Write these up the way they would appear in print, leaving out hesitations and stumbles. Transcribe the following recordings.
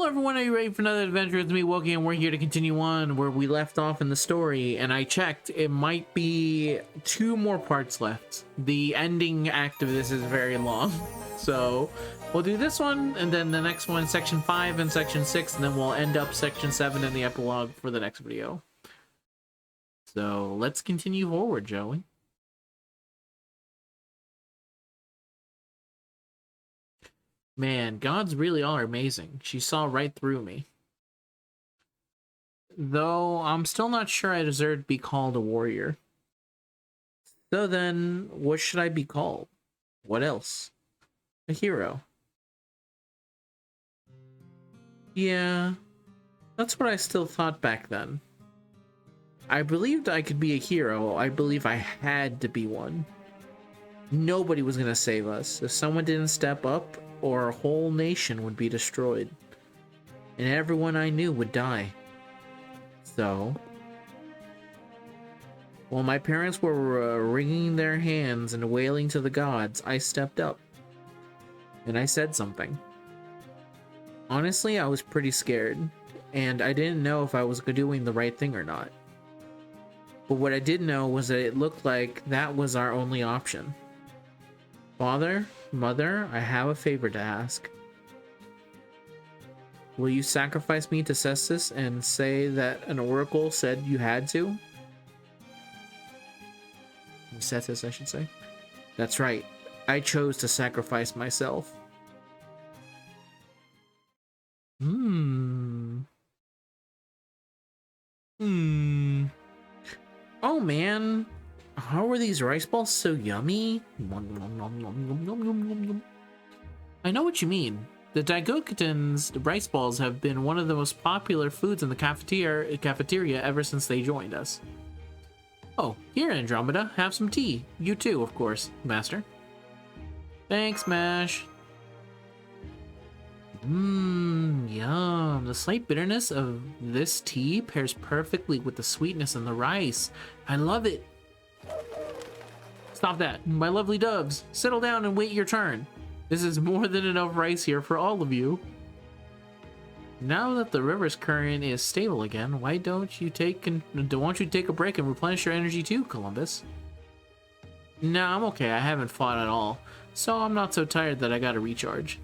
everyone, are you ready for another adventure with me, Woki? And we're here to continue on where we left off in the story. And I checked, it might be 2 more parts left. The ending act of this is very long. So we'll do this one, and then the next one, section 5 and section 6, and then we'll end up section 7 in the epilogue for the next video. So let's continue forward, Joey. Man, gods really are amazing. She saw right through me. Though I'm still not sure I deserve to be called a warrior. So then, what should I be called? What else? A hero. Yeah, that's what I still thought back then. I believed I could be a hero. I believe I had to be one. Nobody was gonna save us. If someone didn't step up, or a whole nation would be destroyed. And everyone I knew would die. So, while my parents were wringing their hands and wailing to the gods, I stepped up. And I said something. Honestly, I was pretty scared, and I didn't know if I was doing the right thing or not. But what I did know was that it looked like that was our only option. Father, Mother, I have a favor to ask. Will you sacrifice me to Cestus and say that an oracle said you had to? Cestus, I should say. That's right. I chose to sacrifice myself. Oh man. How are these rice balls so yummy? I know what you mean. The Daigokutans, the rice balls, have been one of the most popular foods in the cafeteria ever since they joined us. Oh, here, Andromeda, have some tea. You too, of course, Master. Thanks, Mash. Yum. The slight bitterness of this tea pairs perfectly with the sweetness in the rice. I love it. Stop that. My lovely doves, settle down and wait your turn. This is more than enough rice here for all of you. Now that the river's current is stable again, why don't you take a break and replenish your energy too, Columbus? No, I'm okay. I haven't fought at all, so I'm not so tired that I gotta recharge.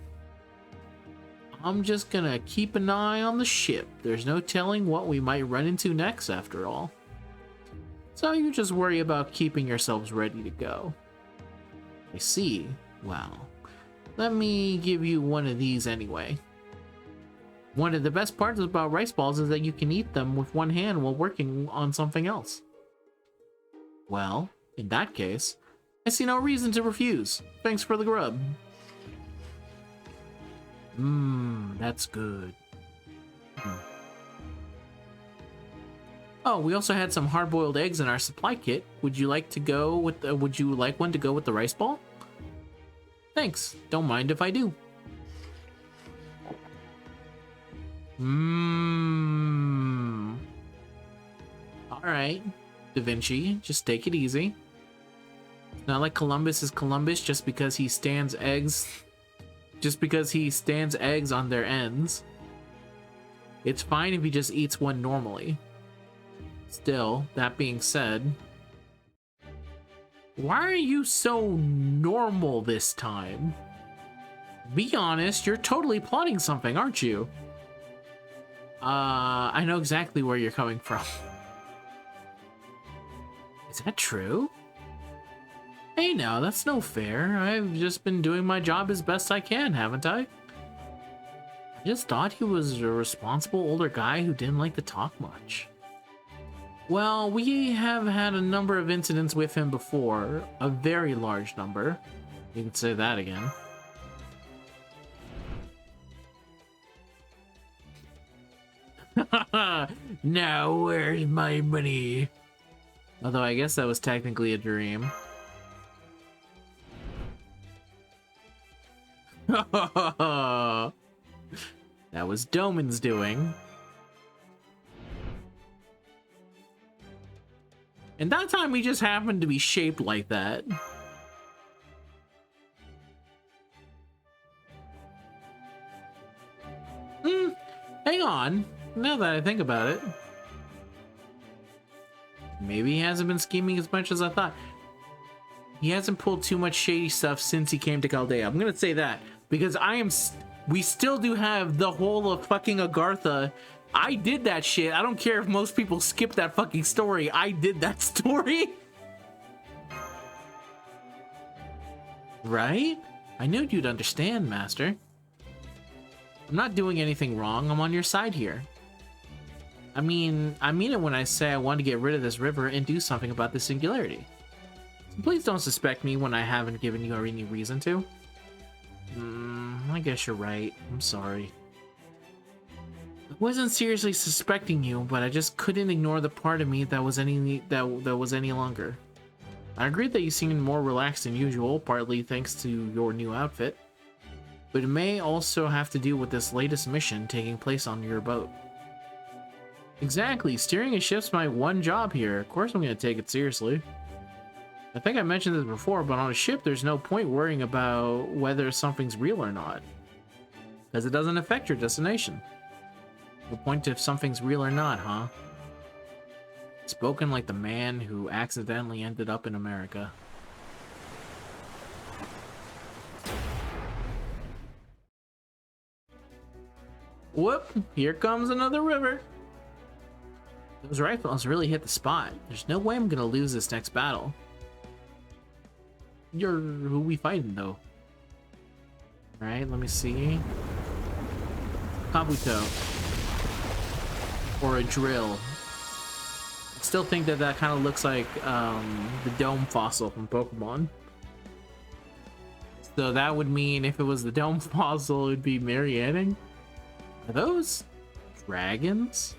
I'm just gonna keep an eye on the ship. There's no telling what we might run into next after all. So you just worry about keeping yourselves ready to go. I see. Well, let me give you one of these anyway. One of the best parts about rice balls is that you can eat them with one hand while working on something else. Well, in that case, I see no reason to refuse. Thanks for the grub. That's good. Oh, we also had some hard-boiled eggs in our supply kit. Would you like one to go with the rice ball? Thanks. Don't mind if I do. Alright, Da Vinci, just take it easy. It's not like Columbus is Columbus just because he stands eggs on their ends. It's fine if he just eats one normally. Still, that being said, why are you so normal this time? Be honest, you're totally plotting something, aren't you? I know exactly where you're coming from. Is that true? Hey now, that's no fair. I've just been doing my job as best I can, haven't I? I just thought he was a responsible older guy who didn't like to talk much. Well, we have had a number of incidents with him before. A very large number. You can say that again. Now where's my money? Although I guess that was technically a dream. That was Doman's doing. And that time we just happened to be shaped like that. Hang on. Now that I think about it, maybe he hasn't been scheming as much as I thought. He hasn't pulled too much shady stuff since he came to Chaldea. I'm gonna say that because we still do have the whole of fucking Agartha. I did that shit. I don't care if most people skip that fucking story. I did that story. Right? I knew you'd understand, Master. I'm not doing anything wrong. I'm on your side here. I mean it when I say I want to get rid of this river and do something about this singularity. So please don't suspect me when I haven't given you any reason to. I guess you're right. I'm sorry. I wasn't seriously suspecting you, but I just couldn't ignore the part of me that was any longer. I agreed that you seemed more relaxed than usual, partly thanks to your new outfit. But it may also have to do with this latest mission taking place on your boat. Exactly, steering a ship's my one job here. Of course I'm going to take it seriously. I think I mentioned this before, but on a ship there's no point worrying about whether something's real or not, because it doesn't affect your destination. The point if something's real or not, huh? Spoken like the man who accidentally ended up in America. Whoop! Here comes another river. Those rifles really hit the spot. There's no way I'm gonna lose this next battle. Who we fighting though? Alright, let me see. Kabuto. Or a drill. I still think that kind of looks like the dome fossil from Pokemon. So that would mean if it was the dome fossil, it would be Marianne. Are those dragons?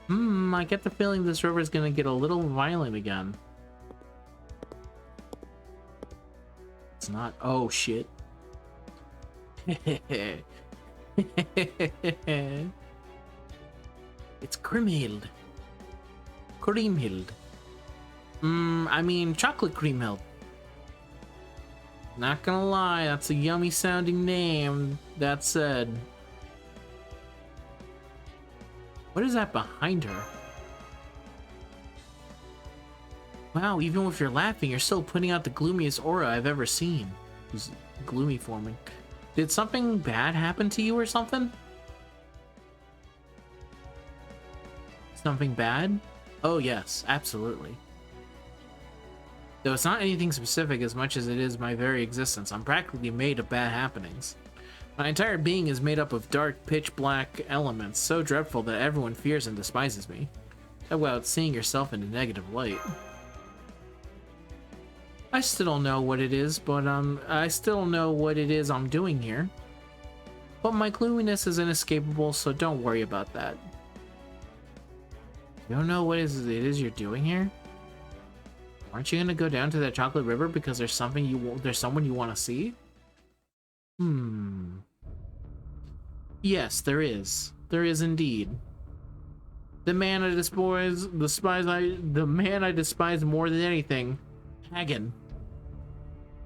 I get the feeling this river is gonna get a little violent again. It's not. Oh shit. It's Kriemhild. Kriemhild. I mean chocolate Kriemhild. Not gonna lie, that's a yummy sounding name. That said, what is that behind her? Wow, even if you're laughing, you're still putting out the gloomiest aura I've ever seen. Who's gloomy forming? Did something bad happen to you or something? Something bad? Oh yes, absolutely. Though it's not anything specific as much as it is my very existence. I'm practically made of bad happenings. My entire being is made up of dark, pitch-black elements, so dreadful that everyone fears and despises me. Talk about seeing yourself in a negative light. I still don't know what it is, but I still know what it is I'm doing here. But my gloominess is inescapable, so don't worry about that. You don't know what it is you're doing here? Aren't you gonna go down to that chocolate river because there's someone you want to see? Yes, there is. There is indeed. The man I despise more than anything, Hagen.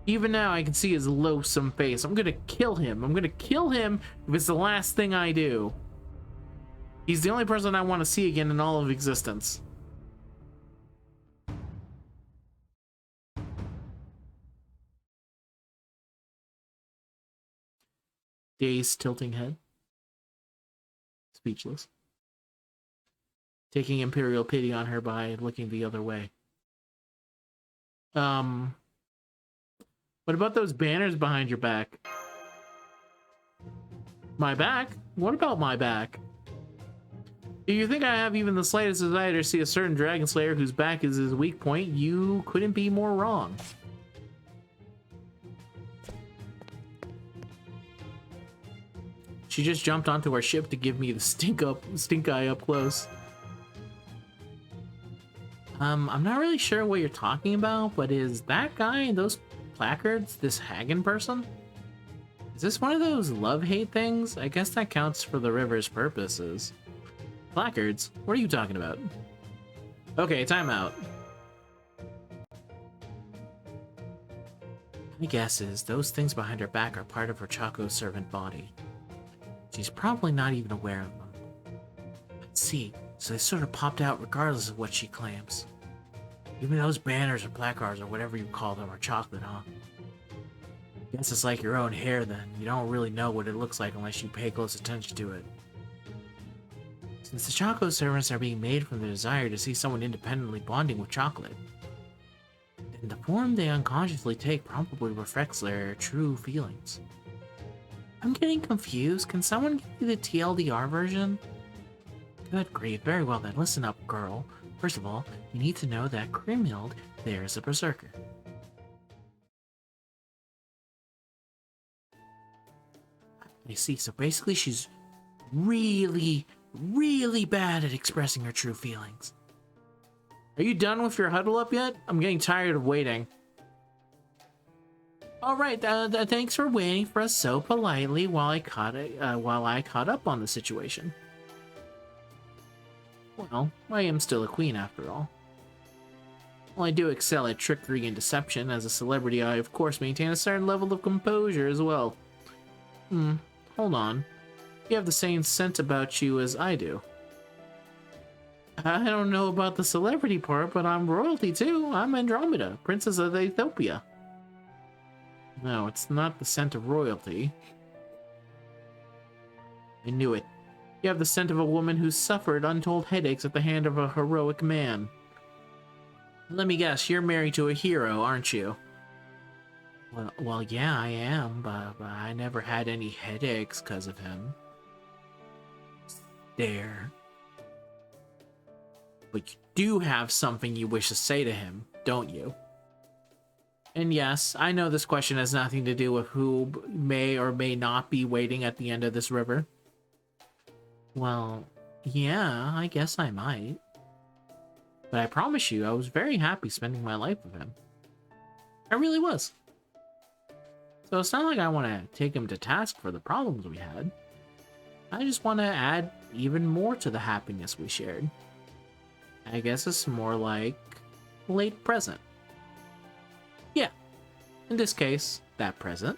Even now, I can see his loathsome face. I'm gonna kill him. I'm gonna kill him if it's the last thing I do. He's the only person I want to see again in all of existence. Dazed, tilting head. Speechless. Taking imperial pity on her by looking the other way. What about those banners behind your back? My back? What about my back? If you think I have even the slightest desire to see a certain dragon slayer whose back is his weak point, you couldn't be more wrong. She just jumped onto our ship to give me the stink eye up close. I'm not really sure what you're talking about, but is that guy in those placards this Hagen person? Is this one of those love-hate things? I guess that counts for the river's purposes. Placards? What are you talking about? Okay, time out. My guess is those things behind her back are part of her Chaco servant body. She's probably not even aware of them. I see, so they sort of popped out regardless of what she claims. Even those banners or placards or whatever you call them are chocolate, huh? Guess it's like your own hair then. You don't really know what it looks like unless you pay close attention to it. Since the chocolate servants are being made from the desire to see someone independently bonding with chocolate, then the form they unconsciously take probably reflects their true feelings. I'm getting confused. Can someone give me the TLDR version? Good grief. Very well then. Listen up, girl. First of all, you need to know that Grimhild there is a berserker. I see. So basically she's really bad at expressing her true feelings. Are you done with your huddle up yet? I'm getting tired of waiting. All right, thanks for waiting for us so politely while I caught up on the situation. Well, I am still a queen after all. While I do excel at trickery and deception, as a celebrity I of course maintain a certain level of composure as well. Hold on. You have the same scent about you as I do. I don't know about the celebrity part, but I'm royalty too. I'm Andromeda, Princess of Ethiopia. No, it's not the scent of royalty. I knew it. You have the scent of a woman who suffered untold headaches at the hand of a heroic man. Let me guess, you're married to a hero, aren't you? Well, yeah, I am, but I never had any headaches because of him. There. But you do have something you wish to say to him, don't you? And yes, I know this question has nothing to do with who may or may not be waiting at the end of this river. Well, yeah, I guess I might. But I promise you, I was very happy spending my life with him. I really was. So it's not like I want to take him to task for the problems we had. I just want to add even more to the happiness we shared. I guess it's more like late present. Yeah, in this case, that present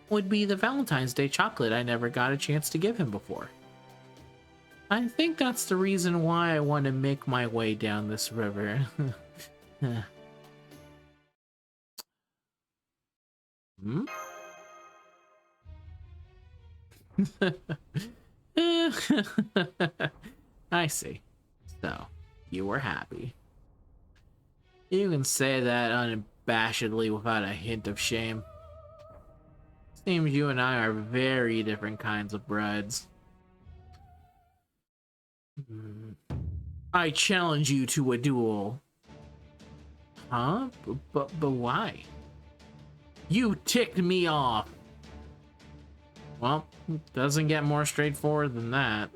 would be the Valentine's Day chocolate I never got a chance to give him before. I think that's the reason why I want to make my way down this river. I see. So, you were happy. You can say that unabashedly without a hint of shame. Seems you and I are very different kinds of brides. I challenge you to a duel. Huh? But why? You ticked me off. Well, doesn't get more straightforward than that.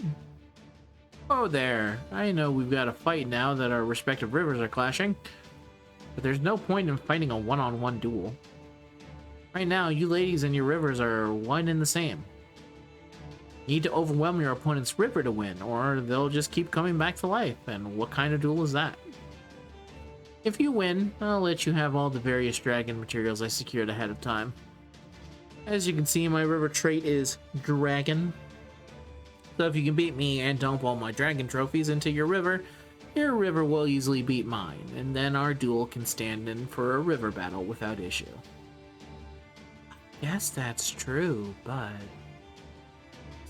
Oh there, I know we've got a fight now that our respective rivers are clashing, but there's no point in fighting a one-on-one duel. Right now, you ladies and your rivers are one and the same. You need to overwhelm your opponent's river to win, or they'll just keep coming back to life, and what kind of duel is that? If you win, I'll let you have all the various dragon materials I secured ahead of time. As you can see, my river trait is Dragon. So if you can beat me and dump all my dragon trophies into your river will easily beat mine, and then our duel can stand in for a river battle without issue. Yes, that's true, but...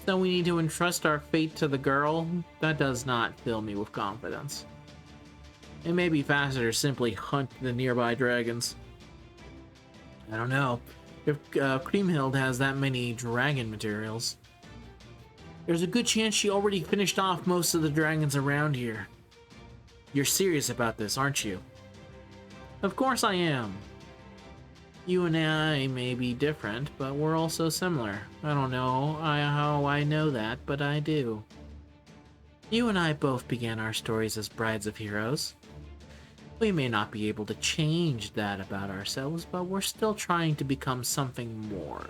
So we need to entrust our fate to the girl? That does not fill me with confidence. It may be faster to simply hunt the nearby dragons. I don't know. If Kriemhild has that many dragon materials, there's a good chance she already finished off most of the dragons around here. You're serious about this, aren't you? Of course I am. You and I may be different, but we're also similar. I don't know how I know that, but I do. You and I both began our stories as brides of heroes. We may not be able to change that about ourselves, but we're still trying to become something more.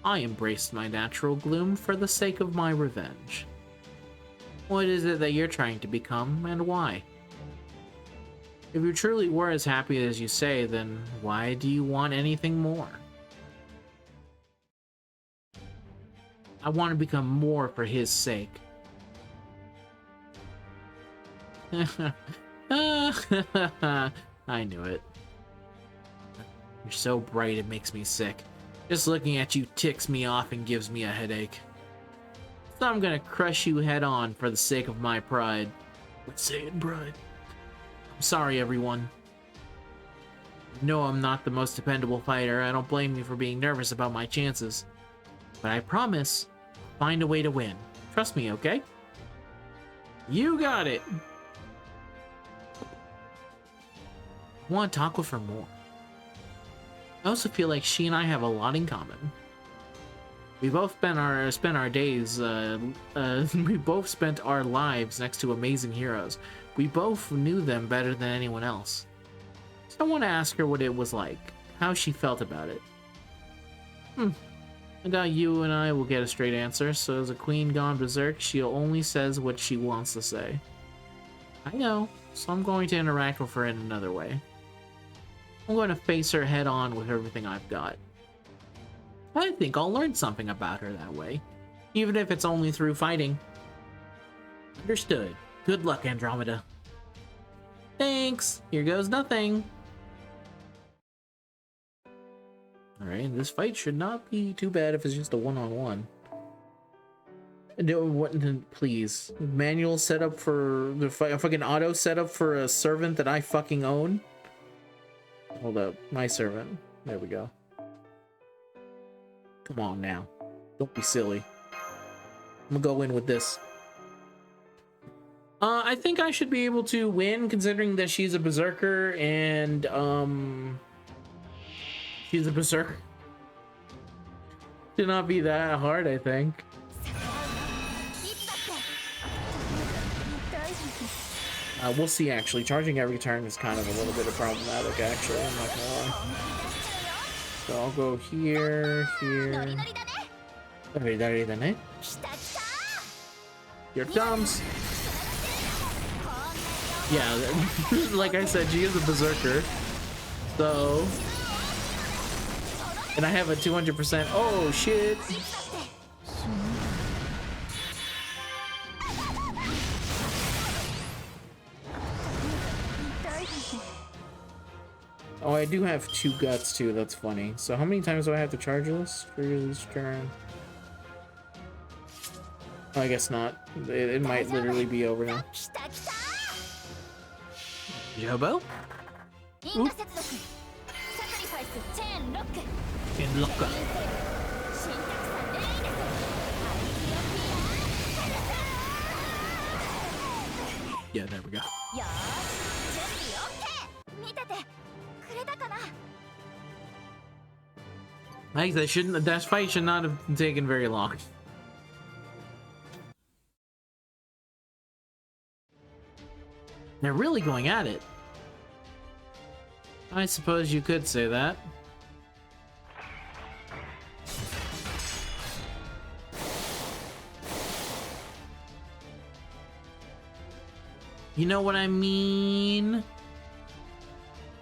I embraced my natural gloom for the sake of my revenge. What is it that you're trying to become, and why? If you truly were as happy as you say, then why do you want anything more? I want to become more for his sake. I knew it. You're so bright it makes me sick. Just looking at you ticks me off and gives me a headache. So I'm gonna crush you head on for the sake of my pride. Let's say it, pride. I'm sorry, everyone. No, I'm not the most dependable fighter. I don't blame you for being nervous about my chances. But I promise, I'll find a way to win. Trust me, okay? You got it! I want to talk with her more. I also feel like she and I have a lot in common. We both spent our days, we both spent our lives next to amazing heroes. We both knew them better than anyone else. So I want to ask her what it was like, how she felt about it. I doubt you and I will get a straight answer, so as a queen gone berserk, she only says what she wants to say. I know, so I'm going to interact with her in another way. I'm going to face her head on with everything I've got. I think I'll learn something about her that way, even if it's only through fighting. Understood. Good luck, Andromeda. Thanks. Here goes nothing. Alright, this fight should not be too bad if it's just a one-on-one. No, what? Please. Manual setup for the fucking auto setup for a servant that I fucking own? Hold up. My servant. There we go. Come on now. Don't be silly. I'm gonna go in with this. I think I should be able to win considering that she's a berserker and she's a berserker. Should not be that hard, I think. We'll see, actually. Charging every turn is kind of a little bit of problematic, actually. I'm not gonna lie. So I'll go here, here. Here it comes. Yeah, like I said, she is a berserker. So... And I have a 200%. Oh, shit. Oh, I do have 2 guts too, that's funny. So how many times do I have to charge this for this turn? Oh, I guess not. It might literally be over now. Yobo? Oop. And lock up. Yeah, there we go. Like that fight should not have taken very long. They're really going at it. I suppose you could say that. You know what I mean?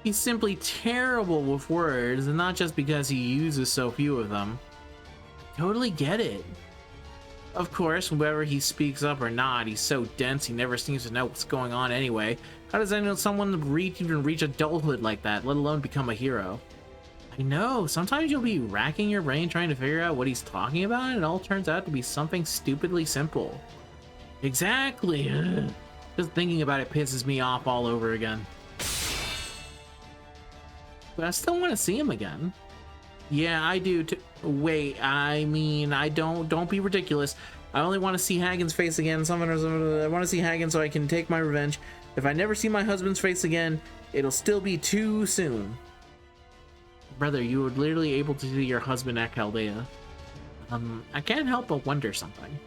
He's simply terrible with words, and not just because he uses so few of them. Totally get it. Of course, whether he speaks up or not, he's so dense he never seems to know what's going on anyway. How does someone even reach adulthood like that, let alone become a hero? I know, sometimes you'll be racking your brain trying to figure out what he's talking about, and it all turns out to be something stupidly simple. Exactly. Ugh. Just thinking about it pisses me off all over again. But I still want to see him again. Yeah, I do too. Wait, I mean, don't be ridiculous. I only want to see Hagen's face again. I want to see Hagen so I can take my revenge. If I never see my husband's face again, it'll still be too soon. Brother, you were literally able to see your husband at Chaldea. I can't help but wonder something.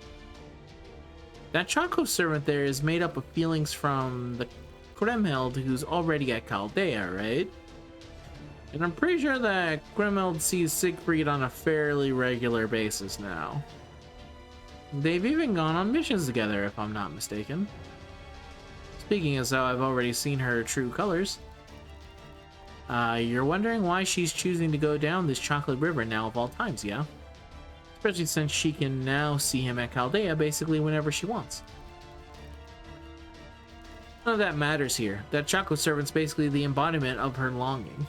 That Choco servant there is made up of feelings from the Kremheld who's already at Chaldea, right? And I'm pretty sure that Kremheld sees Siegfried on a fairly regular basis now. They've even gone on missions together, if I'm not mistaken. Speaking as though I've already seen her true colors. You're wondering why she's choosing to go down this chocolate river now of all times, yeah? Especially since she can now see him at Chaldea basically whenever she wants. None of that matters here. That chocolate servant's basically the embodiment of her longing.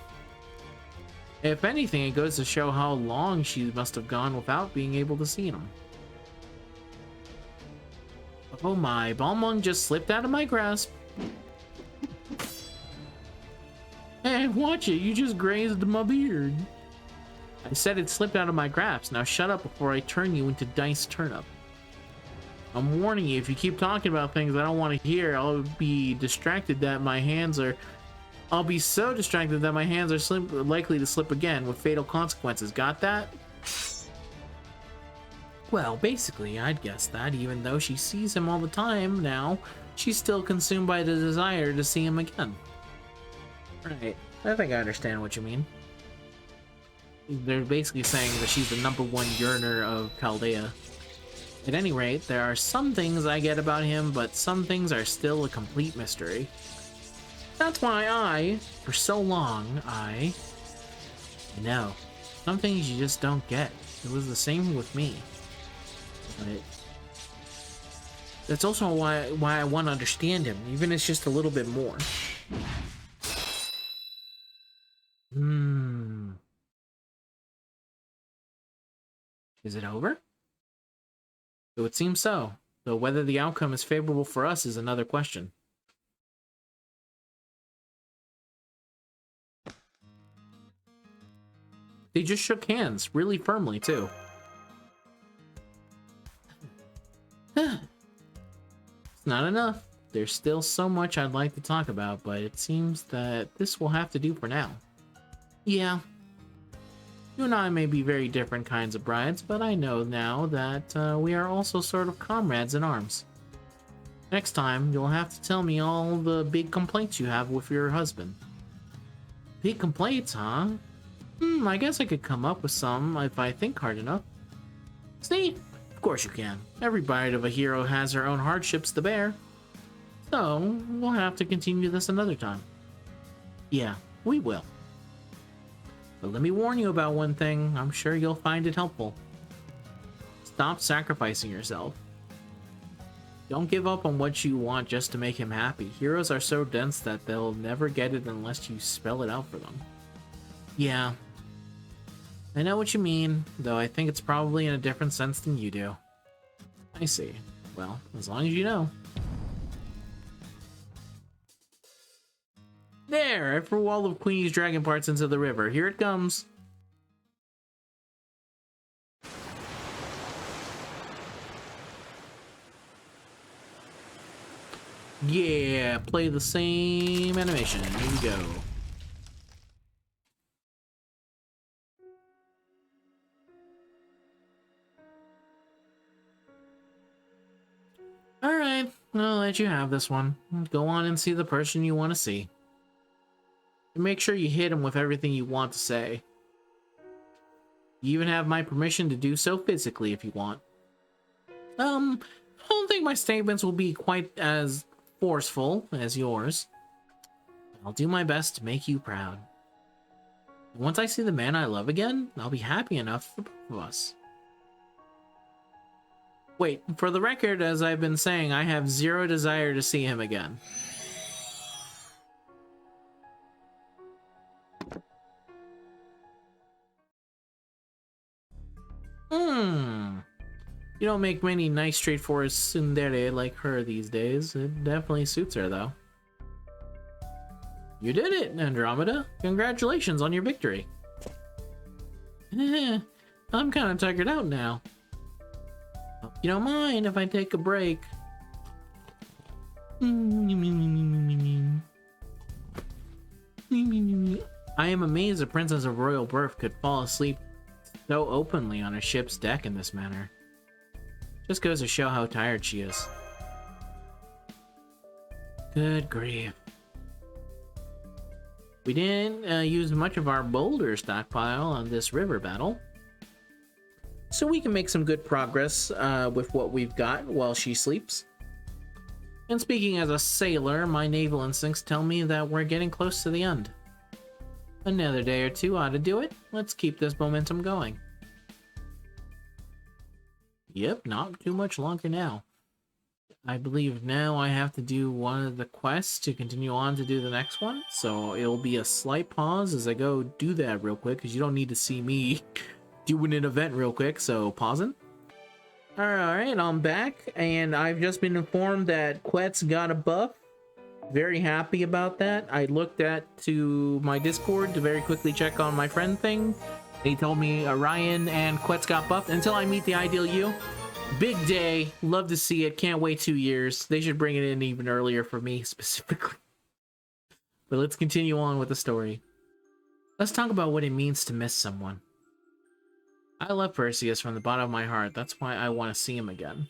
If anything, it goes to show how long she must have gone without being able to see him. Oh my, Balmung just slipped out of my grasp. Hey, watch it, you just grazed my beard. I said it slipped out of my grasp. Now shut up before I turn you into diced turnip. I'm warning you, if you keep talking about things I don't want to hear, I'll be distracted that my hands are... I'll be so distracted that my hands are likely to slip again with fatal consequences. Got that? Well, basically, I'd guess that even though she sees him all the time now, she's still consumed by the desire to see him again. Right. I think I understand what you mean. They're basically saying that she's the #1 yearner of Chaldea. At any rate, there are some things I get about him, but some things are still a complete mystery. That's why for so long, I know. Some things you just don't get. It was the same with me. But that's also why I want to understand him, even if it's just a little bit more. Is it over? It would seem so, though whether the outcome is favorable for us is another question. They just shook hands, really firmly, too. It's not enough. There's still so much I'd like to talk about, but it seems that this will have to do for now. Yeah. You and I may be very different kinds of brides, but I know now that we are also sort of comrades in arms. Next time, you'll have to tell me all the big complaints you have with your husband. Big complaints, huh? I guess I could come up with some if I think hard enough. See? Of course you can. Every bride of a hero has her own hardships to bear. So, we'll have to continue this another time. Yeah, we will. But let me warn you about one thing. I'm sure you'll find it helpful. Stop sacrificing yourself. Don't give up on what you want just to make him happy. Heroes are so dense that they'll never get it unless you spell it out for them. Yeah. I know what you mean, though I think it's probably in a different sense than you do. I see. Well, as long as you know. There! I threw all of Queenie's dragon parts into the river. Here it comes. Yeah, play the same animation. Here we go. Alright, I'll let you have this one. Go on and see the person you want to see. And make sure you hit him with everything you want to say. You even have my permission to do so physically if you want. I don't think my statements will be quite as forceful as yours. I'll do my best to make you proud. Once I see the man I love again, I'll be happy enough for both of us. Wait, for the record, as I've been saying, I have zero desire to see him again. You don't make many nice, straightforward tsundere like her these days. It definitely suits her, though. You did it, Andromeda. Congratulations on your victory. I'm kind of tuckered out now. Hope you don't mind if I take a break. I am amazed a princess of royal birth could fall asleep so openly on a ship's deck in this manner. Just goes to show how tired she is. Good grief. We didn't use much of our boulder stockpile on this river battle, so we can make some good progress with what we've got while she sleeps. And speaking as a sailor, my naval instincts tell me that we're getting close to the end. Another day or two ought to do it. Let's keep this momentum going. Yep, not too much longer now. I believe now I have to do one of the quests to continue on to do the next one. So it'll be a slight pause as I go do that real quick, because you don't need to see me doing an event real quick. So pausing. Alright, I'm back, and I've just been informed that Quet's got a buff. Very happy about that. I looked to my Discord to very quickly check on my friend thing. They told me Orion and Quet's got buffed. Until I meet the ideal you. Big day. Love to see it. Can't wait 2 years. They should bring it in even earlier for me specifically. But let's continue on with the story. Let's talk about what it means to miss someone. I love Perseus from the bottom of my heart. That's why I want to see him again.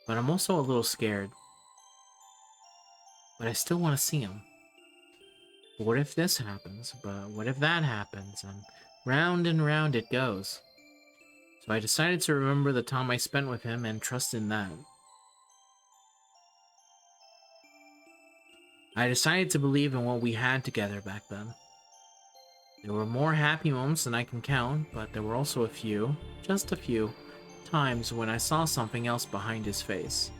But I'm also a little scared. But I still want to see him. But what if this happens? But what if that happens? And round it goes. So I decided to remember the time I spent with him and trust in that. I decided to believe in what we had together back then. There were more happy moments than I can count, but there were also a few, just a few, times when I saw something else behind his face.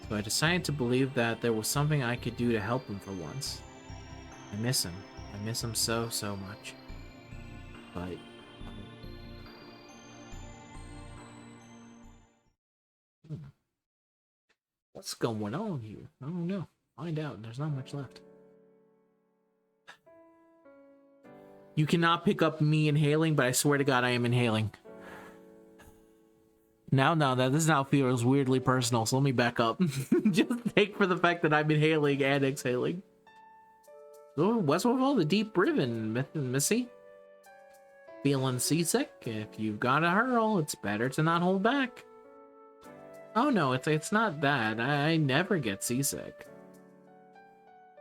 So I decided to believe that there was something I could do to help him for once. I miss him. I miss him so much. But... what's going on here? I don't know. Find out. There's not much left. You cannot pick up me inhaling, but I swear to God I am inhaling. Now, this now feels weirdly personal, so let me back up. Just take for the fact that I'm inhaling and exhaling. So, what's with all the deep breathing, Missy? Feeling seasick? If you've got to hurl, it's better to not hold back. Oh no, it's not that. I never get seasick.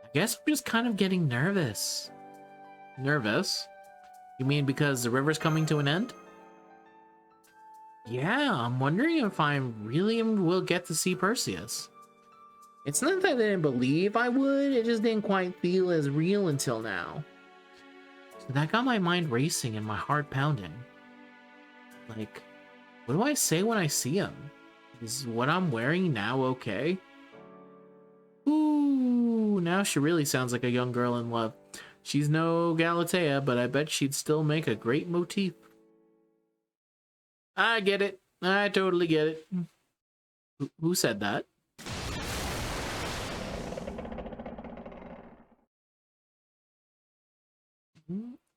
I guess I'm just kind of getting nervous. Nervous? You mean because the river's coming to an end? Yeah, I'm wondering if I really will get to see Perseus. It's not that I didn't believe I would, it just didn't quite feel as real until now. So that got my mind racing and my heart pounding. Like, what do I say when I see him? Is what I'm wearing now okay? Ooh, now she really sounds like a young girl in love. She's no Galatea, but I bet she'd still make a great motif. I get it. I totally get it. Who said that?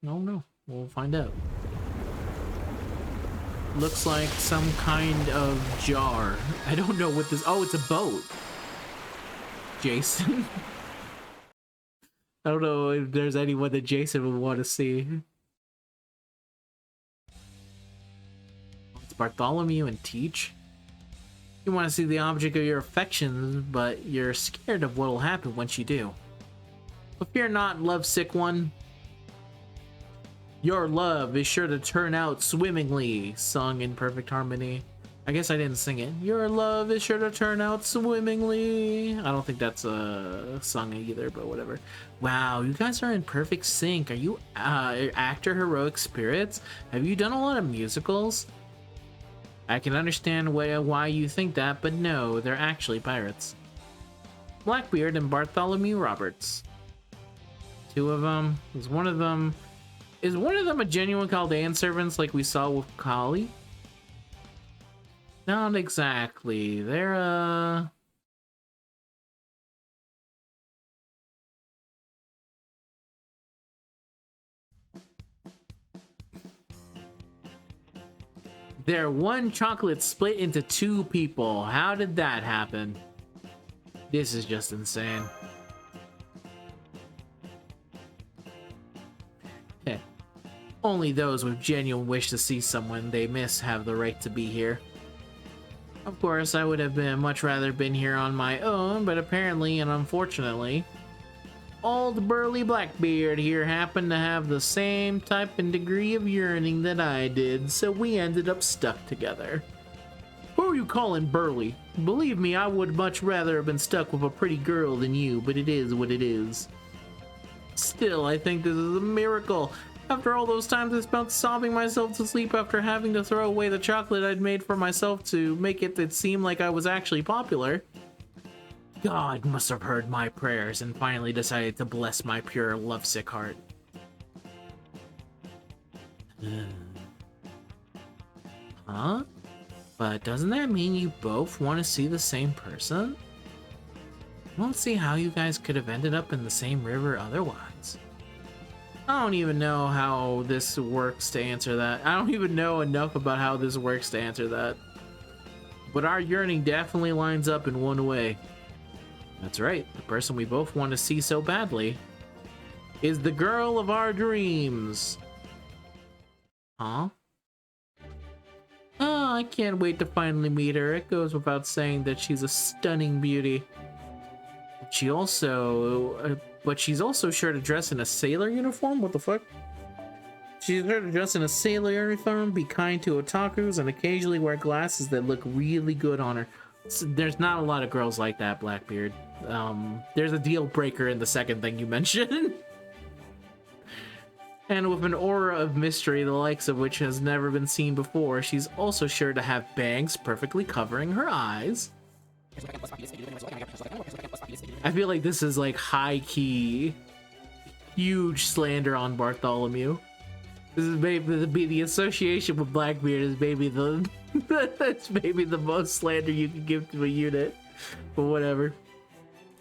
No. We'll find out. Looks like some kind of jar. I don't know what this... oh, it's a boat. Jason. I don't know if there's anyone that Jason would want to see. It's Bartholomew and Teach. You want to see the object of your affections, but you're scared of what'll happen once you do. But fear not, lovesick one. Your love is sure to turn out swimmingly, sung in perfect harmony. I guess I didn't sing it. Your love is sure to turn out swimmingly. I don't think that's a song either, but whatever. Wow, you guys are in perfect sync. Are you actor heroic spirits? Have you done a lot of musicals? I can understand why you think that, but no, they're actually pirates. Blackbeard and Bartholomew Roberts. Two of them. Is one of them a genuine Chaldean servant like we saw with Kali? Not exactly. They're one chocolate split into two people. How did that happen? This is just insane. Only those with genuine wish to see someone they miss have the right to be here. Of course, I would have much rather been here on my own, but apparently and unfortunately, old burly Blackbeard here happened to have the same type and degree of yearning that I did, so we ended up stuck together. Who are you calling burly? Believe me, I would much rather have been stuck with a pretty girl than you, but it is what it is. Still, I think this is a miracle. After all those times I spent sobbing myself to sleep after having to throw away the chocolate I'd made for myself to make it seem like I was actually popular. God must have heard my prayers and finally decided to bless my pure, lovesick heart. Huh? But doesn't that mean you both want to see the same person? I don't see how you guys could have ended up in the same river otherwise. I don't even know how this works to answer that. I don't even know enough about how this works to answer that. But our yearning definitely lines up in one way. That's right, the person we both want to see so badly is the girl of our dreams. Huh? Oh, I can't wait to finally meet her. It goes without saying that she's a stunning beauty. She's also sure to dress in a sailor uniform? What the fuck? She's sure to dress in a sailor uniform, be kind to otakus, and occasionally wear glasses that look really good on her. There's not a lot of girls like that, Blackbeard. There's a deal breaker in the second thing you mentioned. And with an aura of mystery, the likes of which has never been seen before, she's also sure to have bangs perfectly covering her eyes. I feel like this is like high-key, huge slander on Bartholomew. This is maybe the association with Blackbeard is maybe the that's maybe the most slander you can give to a unit, but whatever.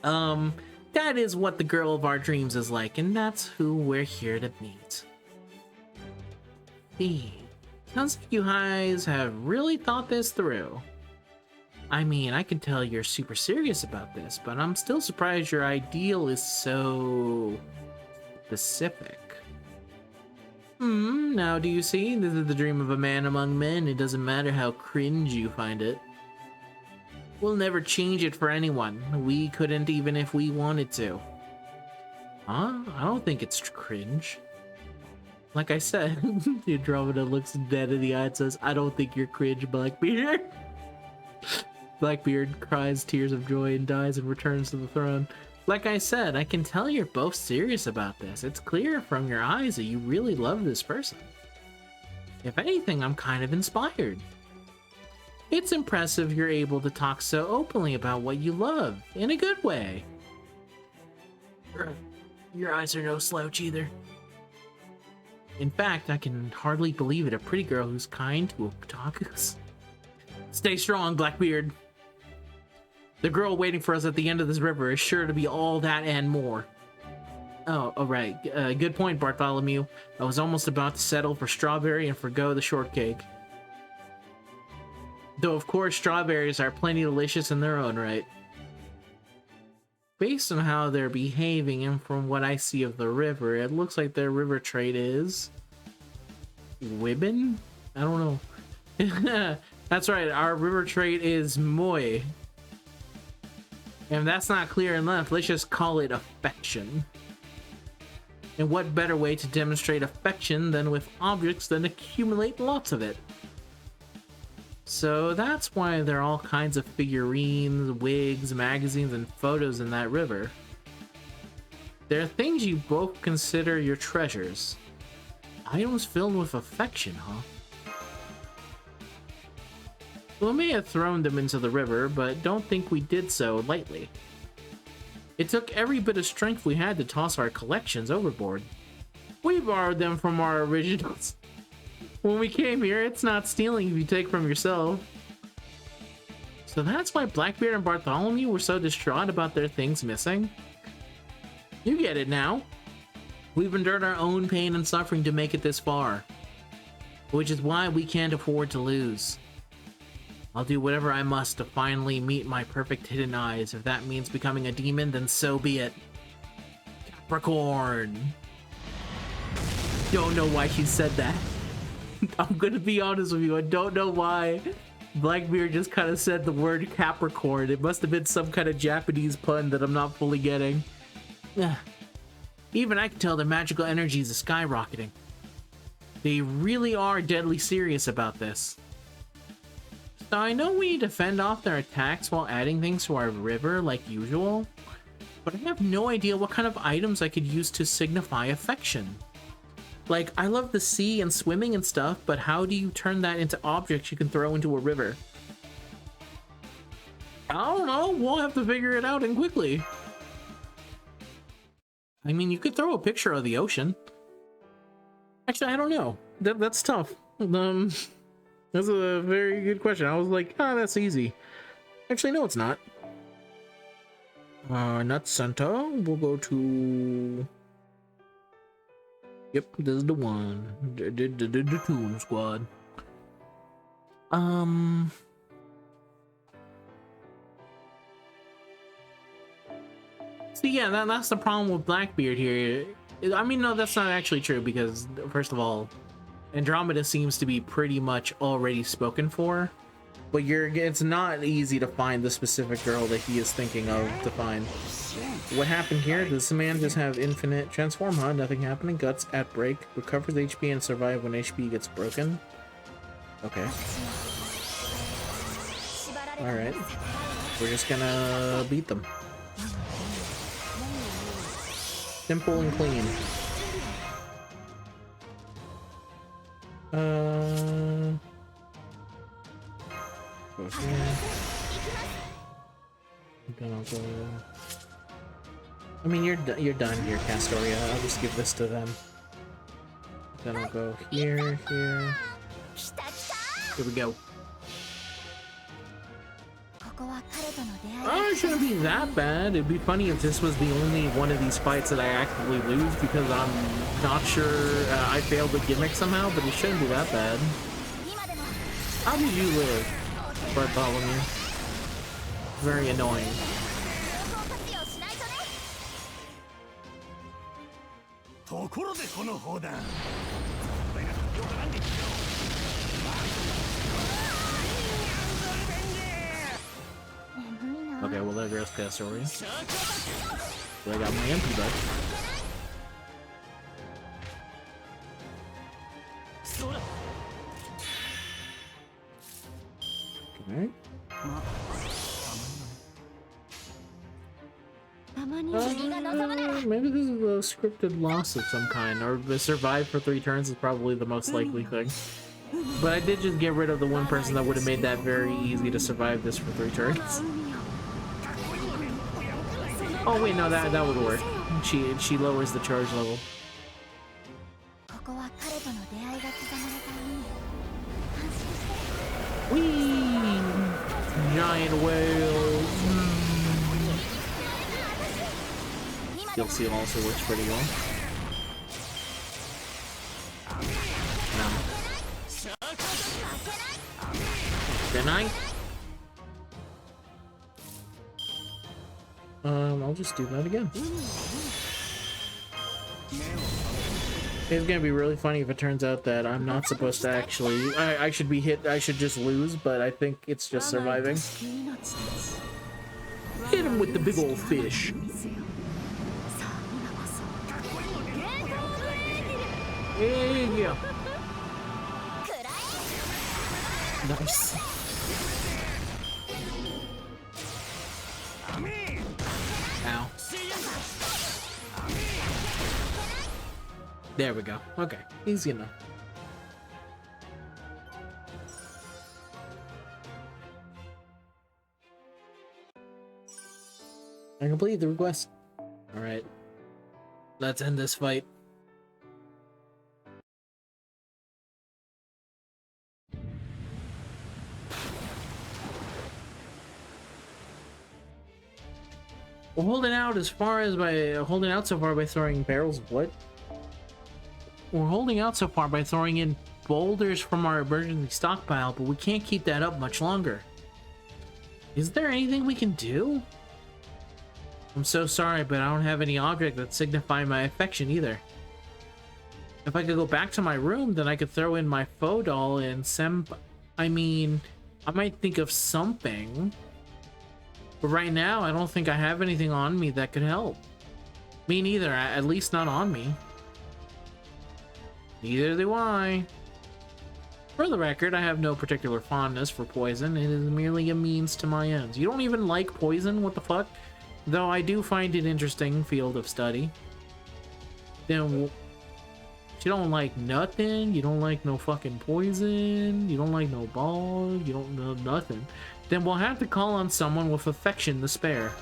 That is what the girl of our dreams is like, and that's who we're here to meet. Sounds like you guys have really thought this through. I mean, I can tell you're super serious about this, but I'm still surprised your ideal is so specific. Now do you see? This is the dream of a man among men. It doesn't matter how cringe you find it. We'll never change it for anyone. We couldn't even if we wanted to. Huh? I don't think it's cringe. Like I said, Andromeda looks dead in the eye and says, I don't think you're cringe, Blackbeard. Blackbeard cries tears of joy and dies and returns to the throne. Like I said, I can tell you're both serious about this. It's clear from your eyes that you really love this person. If anything, I'm kind of inspired. It's impressive you're able to talk so openly about what you love, in a good way. Your eyes are no slouch either. In fact, I can hardly believe it, a pretty girl who's kind to otakus. Stay strong, Blackbeard. The girl waiting for us at the end of this river is sure to be all that and more. Oh, alright. Good point, Bartholomew. I was almost about to settle for strawberry and forgo the shortcake. Though, of course, strawberries are plenty delicious in their own right. Based on how they're behaving and from what I see of the river, it looks like their river trait is... Women? I don't know. That's right, our river trait is moi. And if that's not clear enough, let's just call it affection. And what better way to demonstrate affection than with objects that accumulate lots of it? So that's why there are all kinds of figurines, wigs, magazines, and photos in that river. There are things you both consider your treasures. Items filled with affection, huh? We may have thrown them into the river, but don't think we did so lightly. It took every bit of strength we had to toss our collections overboard. We borrowed them from our originals. When we came here, it's not stealing if you take from yourself. So that's why Blackbeard and Bartholomew were so distraught about their things missing? You get it now. We've endured our own pain and suffering to make it this far. Which is why we can't afford to lose. I'll do whatever I must to finally meet my perfect hidden eyes. If that means becoming a demon, then so be it. Capricorn. Don't know why she said that. I'm gonna be honest with you, I don't know why Blackbeard just kind of said the word Capricorn. It must have been some kind of Japanese pun that I'm not fully getting. Even I can tell their magical energies are skyrocketing. They really are deadly serious about this. So I know we need to fend off their attacks while adding things to our river like usual, but I have no idea what kind of items I could use to signify affection. Like, I love the sea and swimming and stuff, but how do you turn that into objects you can throw into a river? I don't know. We'll have to figure it out and quickly. I mean, you could throw a picture of the ocean. Actually, I don't know. That's tough. That's a very good question. I was like, ah, that's easy. Actually, no, it's not. Not Santa. We'll go to... Yep, this is the one. The Toon Squad. So yeah, that's the problem with Blackbeard here. I mean, no, that's not actually true because, first of all, Andromeda seems to be pretty much already spoken for, but it's not easy to find the specific girl that he is thinking of to find. What happened here? Does this man just have infinite transform, huh? Nothing happening. Guts at break. Recovers HP and survive when HP gets broken. Okay. Alright. We're just gonna beat them. Simple and clean. Okay. Then I'll go. I mean, you're done here, Castoria. I'll just give this to them. Then I'll go here. Here we go. Oh, it shouldn't be that bad. It'd be funny if this was the only one of these fights that I actively lose because I'm not sure I failed the gimmick somehow, but it shouldn't be that bad. How did you live, Bartholomew? Very annoying. Okay, well there goes Castoria. So I got my MP back. Okay. Maybe this is a scripted loss of some kind, or the survive for 3 turns is probably the most likely thing. But I did just get rid of the one person that would have made that very easy to survive this for 3 turns. Oh wait, no, that would work. She lowers the charge level. Whee! Giant whales. You'll see it also works pretty well. Can I? I'll just do that again. It's gonna be really funny if it turns out that I'm not supposed to actually... I should be hit, I should just lose, but I think it's just surviving. Hit him with the big old fish. There you go. Nice. Ow. There we go. Okay, easy enough. I completed the request. Alright. Let's end this fight. We're holding out so far by throwing barrels of what? We're holding out so far by throwing in boulders from our emergency stockpile, but we can't keep that up much longer. Is there anything we can do? I'm so sorry, but I don't have any object that signify my affection either. If I could go back to my room, then I could throw in my faux doll and I mean, I might think of something. But right now, I don't think I have anything on me that could help. Me neither, at least not on me. Neither do I. For the record, I have no particular fondness for poison. It is merely a means to my ends. You don't even like poison? What the fuck? Though I do find it an interesting field of study. Then You don't like nothing. You don't like no fucking poison. You don't like no ball. You don't know nothing. Then we'll have to call on someone with affection to spare.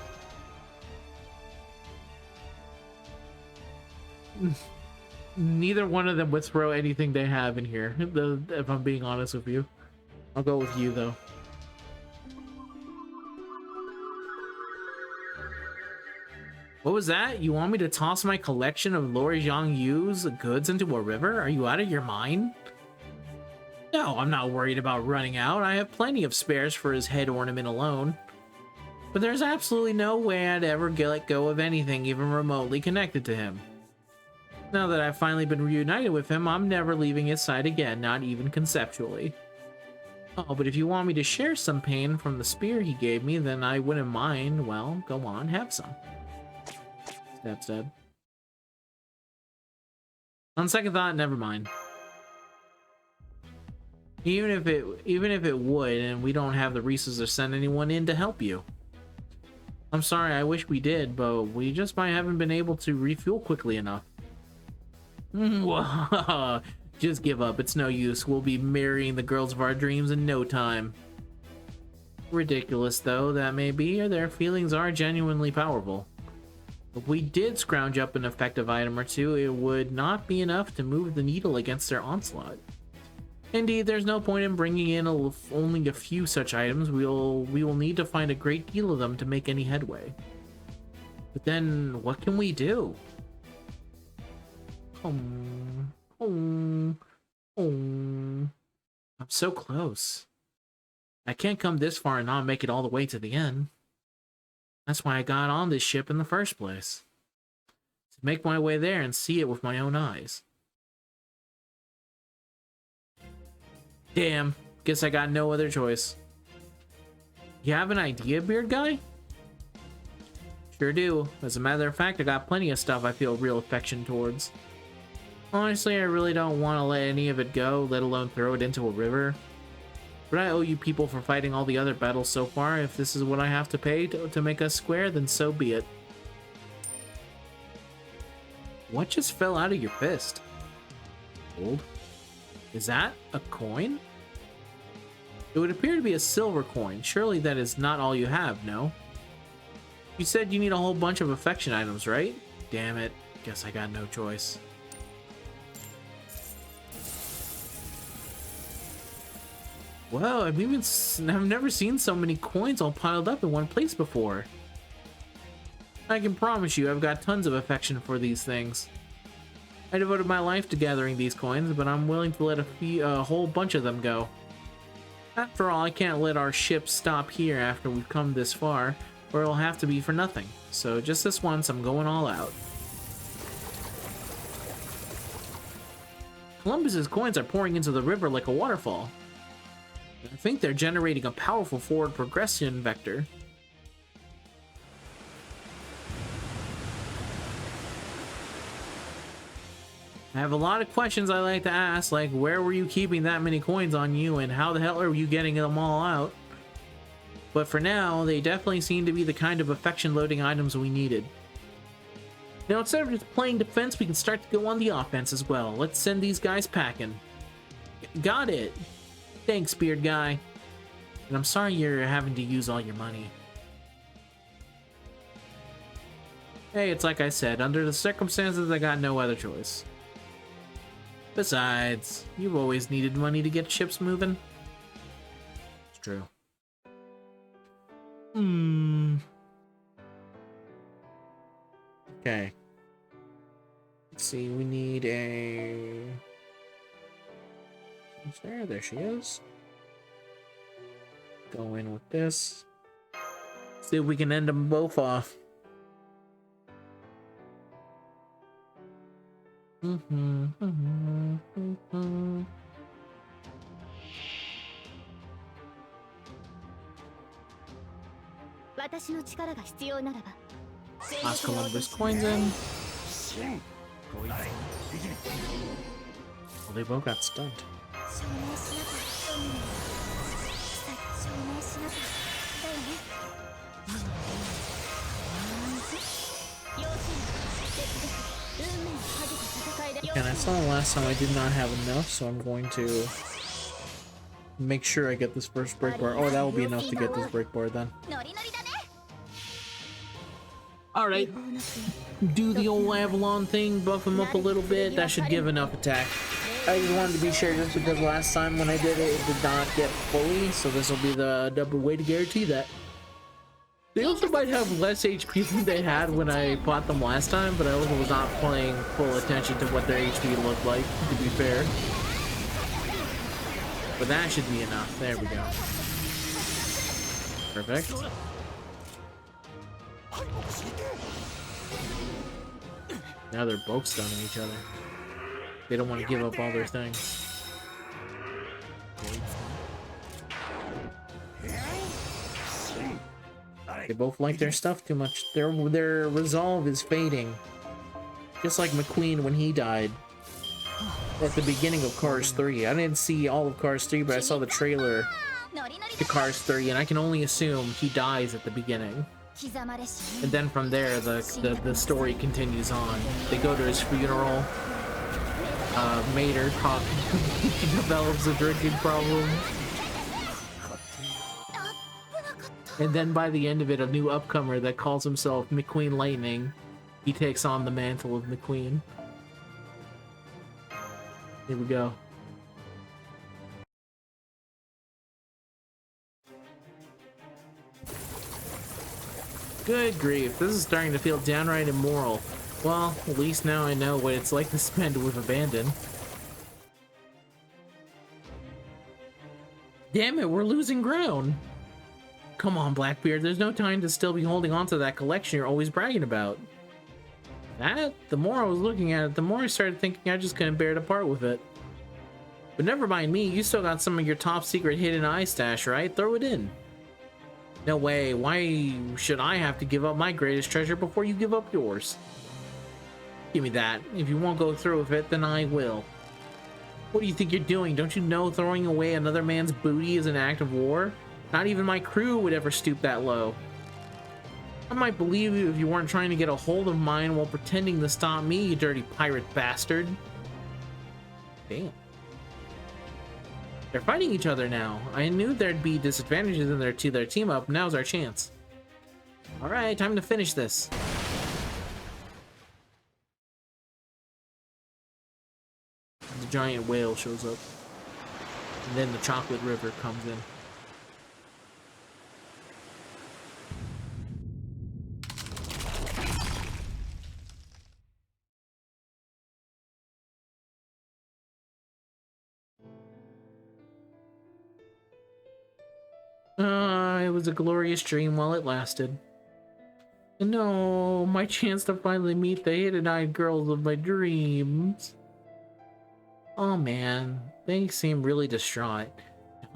Neither one of them would throw anything they have in here, if I'm being honest with you. I'll go with you, though. What was that? You want me to toss my collection of Lord Zhang-Yu's goods into a river? Are you out of your mind? No, I'm not worried about running out. I have plenty of spares for his head ornament alone. But there's absolutely no way I'd ever let go of anything even remotely connected to him. Now that I've finally been reunited with him, I'm never leaving his side again, not even conceptually. Oh, but if you want me to share some pain from the spear he gave me, then I wouldn't mind. Well, go on, have some. That said. On second thought, never mind. Even if it would, and we don't have the resources to send anyone in to help you. I'm sorry, I wish we did, but we just might haven't been able to refuel quickly enough. Just give up, it's no use. We'll be marrying the girls of our dreams in no time. Ridiculous though that may be, their feelings are genuinely powerful. If we did scrounge up an effective item or two, it would not be enough to move the needle against their onslaught. Indeed, there's no point in bringing in only a few such items. We will need to find a great deal of them to make any headway. But then, what can we do? I'm so close. I can't come this far and not make it all the way to the end. That's why I got on this ship in the first place. To make my way there and see it with my own eyes. Damn, guess I got no other choice. You have an idea, Beard Guy? Sure do. As a matter of fact, I got plenty of stuff I feel real affection towards. Honestly, I really don't want to let any of it go, let alone throw it into a river. But I owe you people for fighting all the other battles so far. If this is what I have to pay to make us square, then so be it. What just fell out of your fist? Gold? Is that a coin? It would appear to be a silver coin. Surely that is not all you have, no? You said you need a whole bunch of affection items, right? Damn it. Guess I got no choice. Whoa, I've never seen so many coins all piled up in one place before. I can promise you I've got tons of affection for these things. I devoted my life to gathering these coins, but I'm willing to let a whole bunch of them go. After all, I can't let our ship stop here after we've come this far, or it'll have to be for nothing. So just this once, I'm going all out. Columbus's coins are pouring into the river like a waterfall. I think they're generating a powerful forward progression vector. I have a lot of questions I like to ask, like where were you keeping that many coins on you and how the hell are you getting them all out? But for now, they definitely seem to be the kind of affection loading items we needed. Now instead of just playing defense, we can start to go on the offense as well. Let's send these guys packing. Got it! Thanks, Beard Guy. And I'm sorry you're having to use all your money. Hey, it's like I said, under the circumstances, I got no other choice. Besides, you've always needed money to get ships moving. It's true. Okay. Let's see, we need a... There she is. Go in with this. See if we can end them both off. Last Columbus coins in. Well, they both got stunned. And I saw last time I did not have enough, so I'm going to make sure I get this first break bar. Oh, that will be enough to get this break bar then. Alright. Do the old Avalon thing, buff him up a little bit. That should give enough attack. I just wanted to be sure just because last time when I did it, it did not get fully, so this will be the double way to guarantee that. They also might have less HP than they had when I fought them last time, but I also was not paying full attention to what their HP looked like, to be fair. But that should be enough. There we go. Perfect. Now they're both stunning each other. They don't want to give up all their things. They both like their stuff too much. Their resolve is fading. Just like McQueen when he died. At the beginning of Cars 3. I didn't see all of Cars 3, but I saw the trailer to Cars 3, and I can only assume he dies at the beginning. And then from there, the story continues on. They go to his funeral. Mater develops a drinking problem. And then by the end of it, a new upcomer that calls himself McQueen Lightning, he takes on the mantle of McQueen. Here we go. Good grief, this is starting to feel downright immoral. Well, at least now I know what it's like to spend with abandon. Damn it, we're losing ground! Come on, Blackbeard, there's no time to still be holding on to that collection you're always bragging about. The more I was looking at it, the more I started thinking I just couldn't bear to part with it. But never mind me, you still got some of your top secret hidden eye stash, right? Throw it in. No way, why should I have to give up my greatest treasure before you give up yours? Give me that. If you won't go through with it, then I will. What do you think you're doing? Don't you know throwing away another man's booty is an act of war? Not even my crew would ever stoop that low. I might believe you if you weren't trying to get a hold of mine while pretending to stop me, you dirty pirate bastard. Damn. They're fighting each other now. I knew there'd be disadvantages in to their team up. Now's our chance. Alright, time to finish this. The giant whale shows up. And then the chocolate river comes in. It was a glorious dream while it lasted. No, my chance to finally meet the hidden-eyed girls of my dreams. Oh man, they seem really distraught.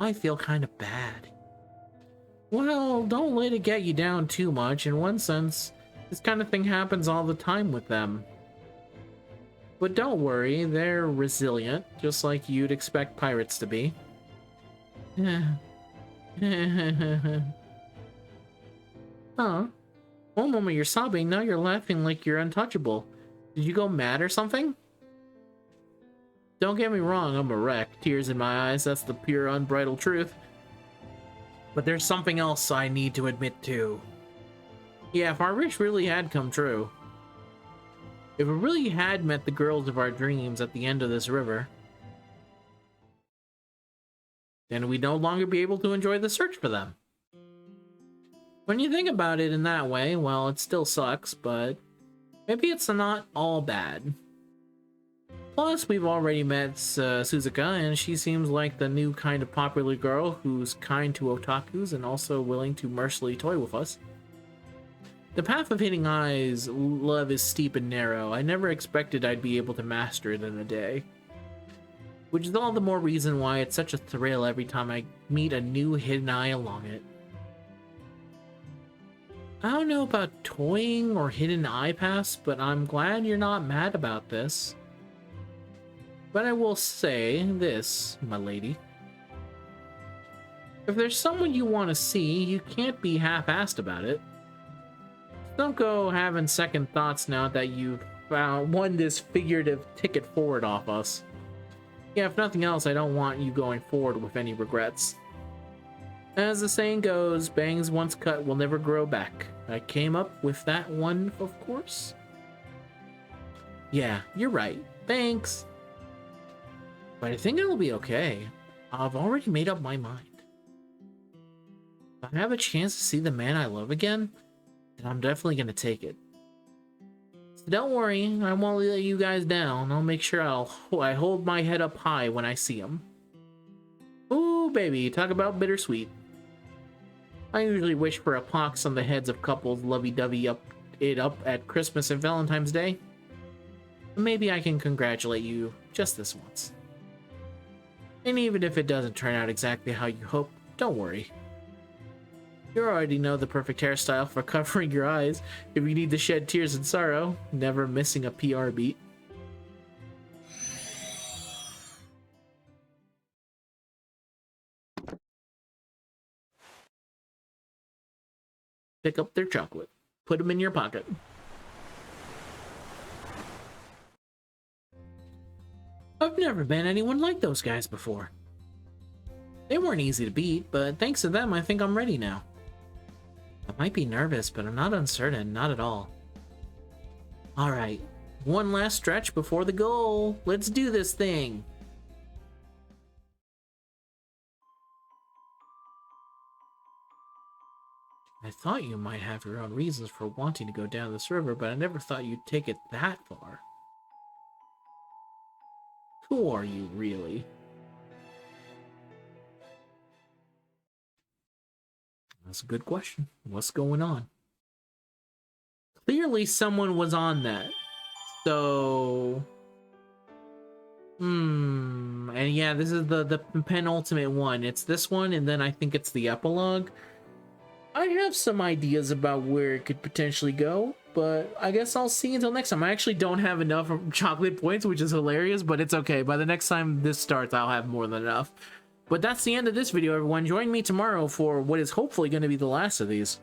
I feel kind of bad. Well, don't let it get you down too much. In one sense, this kind of thing happens all the time with them. But don't worry, they're resilient, just like you'd expect pirates to be. Huh. One moment you're sobbing, now you're laughing like you're untouchable. Did you go mad or something? Don't get me wrong, I'm a wreck. Tears in my eyes, that's the pure unbridled truth. But there's something else I need to admit to. Yeah, if our wish really had come true. If we really had met the girls of our dreams at the end of this river, then we'd no longer be able to enjoy the search for them. When you think about it in that way, well, it still sucks, but maybe it's not all bad. Plus, we've already met Suzuka, and she seems like the new kind of popular girl who's kind to otakus and also willing to mercilessly toy with us. The path of hitting eyes love is steep and narrow. I never expected I'd be able to master it in a day. Which is all the more reason why it's such a thrill every time I meet a new hidden eye along it. I don't know about toying or hidden eye pass, but I'm glad you're not mad about this. But I will say this, my lady. If there's someone you want to see, you can't be half-assed about it. Don't go having second thoughts now that you've won this figurative ticket forward off us. Yeah, if nothing else, I don't want you going forward with any regrets. As the saying goes, bangs once cut will never grow back. I came up with that one, of course. Yeah, you're right. Thanks. But I think it'll be okay. I've already made up my mind. If I have a chance to see the man I love again, then I'm definitely gonna take it. So don't worry, I won't let you guys down. I'll make sure I hold my head up high when I see him. Ooh, baby, talk about bittersweet. I usually wish for a pox on the heads of couples lovey-dovey up at Christmas and Valentine's Day. Maybe I can congratulate you just this once. And even if it doesn't turn out exactly how you hope, don't worry. You already know the perfect hairstyle for covering your eyes if you need to shed tears in sorrow, never missing a PR beat. Pick up their chocolate. Put them in your pocket. I've never been anyone like those guys before. They weren't easy to beat, but thanks to them, I think I'm ready now. I might be nervous, but I'm not uncertain, not at all. Alright, one last stretch before the goal. Let's do this thing. I thought you might have your own reasons for wanting to go down this river, but I never thought you'd take it that far. Who are you, really? That's a good question. What's going on? Clearly someone was on that. So... And yeah, this is the penultimate one. It's this one, and then I think it's the epilogue. I have some ideas about where it could potentially go, but I guess I'll see until next time. I actually don't have enough chocolate points, which is hilarious, but it's okay. By the next time this starts, I'll have more than enough. But that's the end of this video, everyone. Join me tomorrow for what is hopefully going to be the last of these.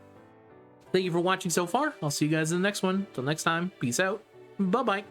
Thank you for watching so far. I'll see you guys in the next one. Till next time, peace out. Bye-bye.